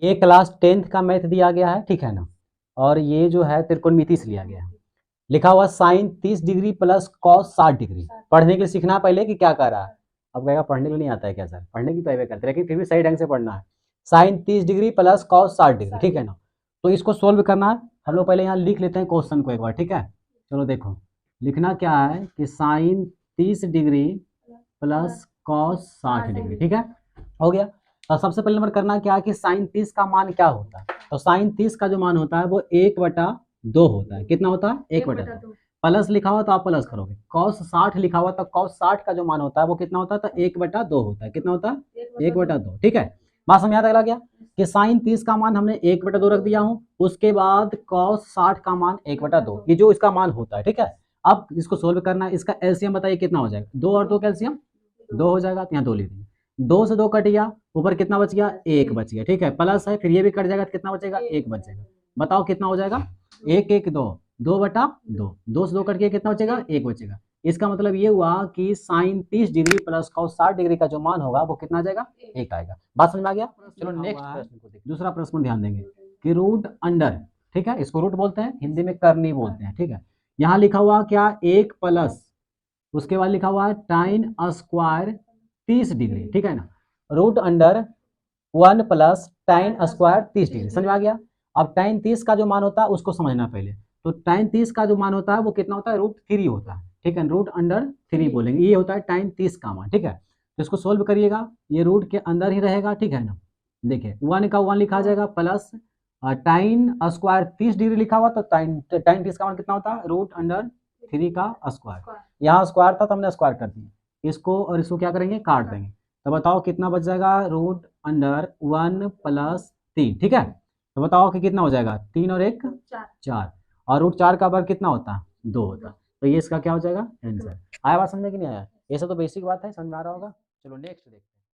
ये class 10th का math दिया गया है, ठीक है ना। और ये जो है त्रिकोणमिति से लिया गया है। लिखा हुआ sine 30 degree plus cos 60 degree. पढ़ने के लिए सीखना पहले कि क्या कह रहा है। अब कहेगा पढ़ने के लिए नहीं आता है क्या सर, पढ़ने की तैयारी करते, लेकिन फिर भी सही ढंग से पढ़ना है। Sine 30 degree plus cos 60 degree, ठीक है ना। तो इसको सोल्व करना है। हम लोग पहले यहाँ लिख लेते हैं क्वेश्चन को एक बार, ठीक है। चलो देखो, लिखना क्या है कि sine 30 degree plus cos 60 degree, ठीक है। हो गया। और सबसे पहले नंबर करना क्या है कि साइन 30 का मान क्या होता है। तो साइन 30 का जो मान होता है वो 1/2 होता है। कितना होता है? 1/2। प्लस लिखा हुआ तो आप प्लस करोगे। कॉस 60 लिखा हुआ तो कॉस 60 का जो मान होता है वो कितना होता है? तो 1/2 होता है। कितना होता है? 1/2, ठीक है। बात समझ आता है कि साइन 30 का मान हमने 1/2 रख दिया हूँ, उसके बाद कॉस 60 का मान 1/2, ये जो इसका मान होता है, ठीक है। अब इसको सोल्व करना है। इसका एलसीएम बताइए कितना हो जाएगा। 2 और 2 का एलसीएम 2 हो जाएगा, तो यहाँ 2 लिख देंगे। 2 से 2 कट गया, ऊपर कितना बच गया? 1 बच गया, ठीक है। प्लस है, फिर ये भी कट जाएगा तो कितना बचेगा? 1 बचेगा। बताओ कितना हो जाएगा? 1 1 2, 2/2, 2 से 2 कट गया, कितना बचेगा? 1 बचेगा। इसका मतलब ये हुआ कि sine 30 degree plus cos 60 degree का जो मान होगा वो कितना आ जाएगा? 1 आएगा। बात समझ में आ गया। चलो नेक्स्ट प्रश्न को देखिए। दूसरा प्रश्न ध्यान देंगे कि रूट अंडर, ठीक है, इसको रूट बोलते हैं, हिंदी में करनी बोलते हैं, ठीक है। यहाँ लिखा हुआ क्या? 1 प्लस, उसके बाद लिखा हुआ है टाइन स्क्वायर 30 डिग्री, ठीक है ना। Root under 1 plus tan square 30 degree, समझ में आ गया। अब टाइन 30 का जो मान होता है उसको समझना पहले। तो टाइन 30 का जो मान होता है वो कितना होता है? √3 होता है, ठीक है। रूट अंडर 3 बोलेंगे, ये होता है टाइन 30 का मान, ठीक है। तो इसको सोल्व करिएगा, ये रूट के अंदर ही रहेगा, ठीक है ना। देखिए 1 का 1 लिखा जाएगा, प्लस टाइन स्क्वायर 30 डिग्री लिखा हुआ, तो टाइन 30 का मान कितना होता है? √3 का स्क्वायर। यहाँ स्क्वायर था तो हमने स्क्वायर कर दिया, इसको और इसको क्या करेंगे? काट देंगे। तो बताओ कितना बच जाएगा? √1 प्लस 3, ठीक है। तो बताओ कि कितना हो जाएगा? 3 और 1 4, और √4 का वर्ग कितना होता है? 2 होता है। तो ये इसका क्या हो जाएगा? आंसर। आया बात समझ में कि नहीं आया? ये सब तो बेसिक बात है, समझ में आ रहा होगा। चलो नेक्स्ट देखते हैं।